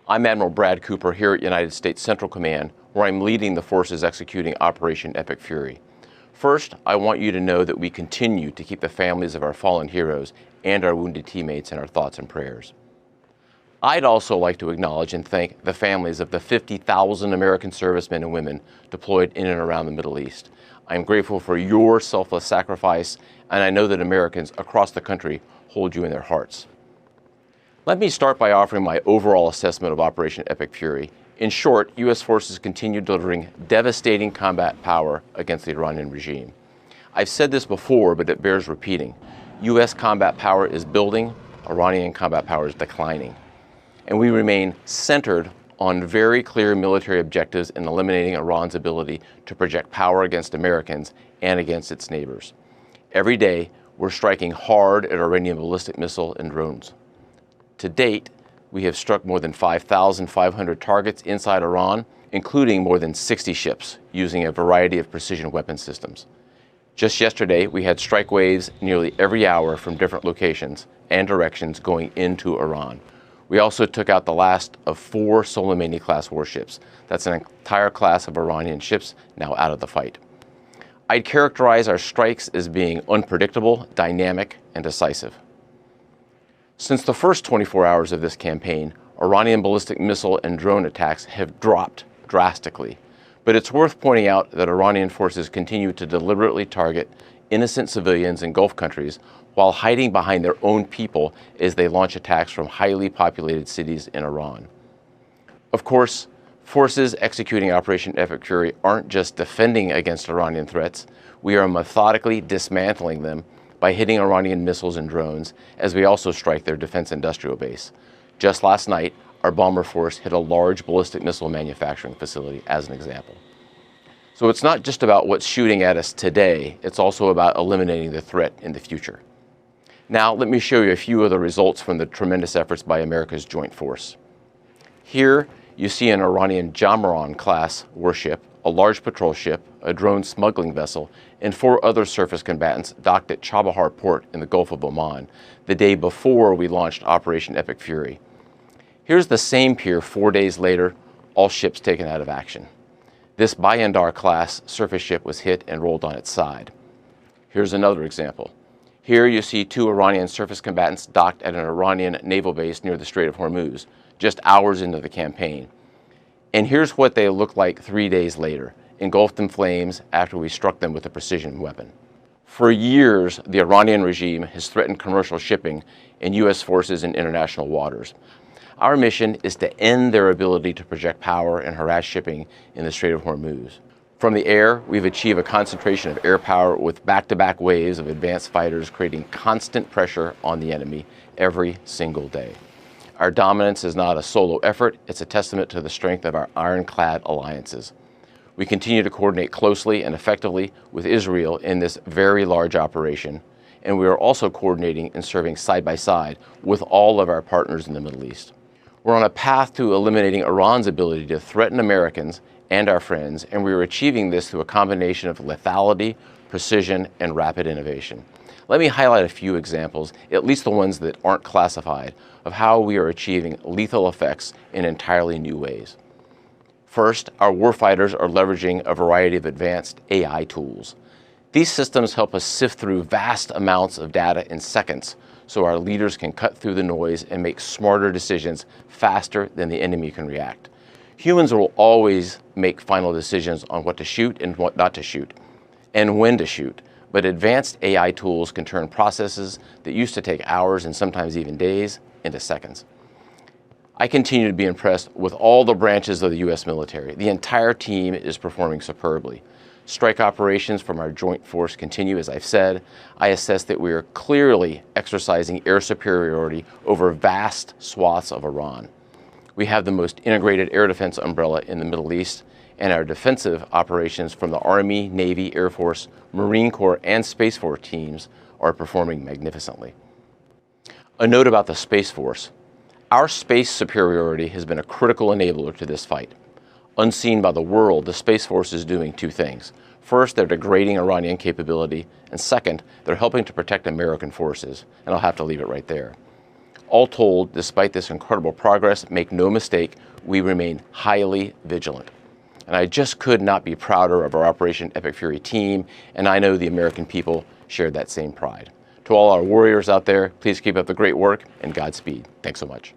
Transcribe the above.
I'm Admiral Brad Cooper here at United States Central Command, where I'm leading the forces executing Operation Epic Fury. First, I want you to know that we continue to keep the families of our fallen heroes and our wounded teammates in our thoughts and prayers. I'd also like to acknowledge and thank the families of the 50,000 American servicemen and women deployed in and around the Middle East. I'm grateful for your selfless sacrifice, and I know that Americans across the country hold you in their hearts. Let me start by offering my overall assessment of Operation Epic Fury. In short, U.S. forces continue delivering devastating combat power against the Iranian regime. I've said this before, but it bears repeating. U.S. combat power is building, Iranian combat power is declining. And we remain centered on very clear military objectives in eliminating Iran's ability to project power against Americans and against its neighbors. Every day, we're striking hard at Iranian ballistic missile and drones. To date, we have struck more than 5,500 targets inside Iran, including more than 60 ships, using a variety of precision weapon systems. Just yesterday, we had strike waves nearly every hour from different locations and directions going into Iran. We also took out the last of 4 Soleimani-class warships. That's an entire class of Iranian ships now out of the fight. I'd characterize our strikes as being unpredictable, dynamic, and decisive. Since the first 24 hours of this campaign, Iranian ballistic missile and drone attacks have dropped drastically. But it's worth pointing out that Iranian forces continue to deliberately target innocent civilians in Gulf countries while hiding behind their own people as they launch attacks from highly populated cities in Iran. Of course, forces executing Operation Epic Fury aren't just defending against Iranian threats. We are methodically dismantling them by hitting Iranian missiles and drones, as we also strike their defense industrial base. Just last night, our bomber force hit a large ballistic missile manufacturing facility, as an example. So it's not just about what's shooting at us today, it's also about eliminating the threat in the future. Now, let me show you a few of the results from the tremendous efforts by America's joint force. Here, you see an Iranian Jamaran-class warship, a large patrol ship, a drone smuggling vessel, and 4 other surface combatants docked at Chabahar port in the Gulf of Oman the day before we launched Operation Epic Fury. Here's the same pier 4 days later, all ships taken out of action. This Bayandar-class surface ship was hit and rolled on its side. Here's another example. Here you see 2 Iranian surface combatants docked at an Iranian naval base near the Strait of Hormuz, just hours into the campaign. And here's what they looked like 3 days later, engulfed in flames after we struck them with a precision weapon. For years, the Iranian regime has threatened commercial shipping and U.S. forces in international waters. Our mission is to end their ability to project power and harass shipping in the Strait of Hormuz. From the air, we've achieved a concentration of air power with back-to-back waves of advanced fighters creating constant pressure on the enemy every single day. Our dominance is not a solo effort, it's a testament to the strength of our ironclad alliances. We continue to coordinate closely and effectively with Israel in this very large operation, and we are also coordinating and serving side by side with all of our partners in the Middle East. We're on a path to eliminating Iran's ability to threaten Americans and our friends, and we are achieving this through a combination of lethality, precision, and rapid innovation. Let me highlight a few examples, at least the ones that aren't classified, of how we are achieving lethal effects in entirely new ways. First, our warfighters are leveraging a variety of advanced AI tools. These systems help us sift through vast amounts of data in seconds, so our leaders can cut through the noise and make smarter decisions faster than the enemy can react. Humans will always make final decisions on what to shoot and what not to shoot, and when to shoot. But advanced AI tools can turn processes that used to take hours and sometimes even days into seconds. I continue to be impressed with all the branches of the U.S. military. The entire team is performing superbly. Strike operations from our joint force continue, as I've said. I assess that we are clearly exercising air superiority over vast swaths of Iran. We have the most integrated air defense umbrella in the Middle East, and our defensive operations from the Army, Navy, Air Force, Marine Corps, and Space Force teams are performing magnificently. A note about the Space Force. Our space superiority has been a critical enabler to this fight. Unseen by the world, the Space Force is doing 2 things. First, they're degrading Iranian capability, and second, they're helping to protect American forces, and I'll have to leave it right there. All told, despite this incredible progress, make no mistake, we remain highly vigilant. And I just could not be prouder of our Operation Epic Fury team, and I know the American people share that same pride. To all our warriors out there, please keep up the great work and Godspeed. Thanks so much.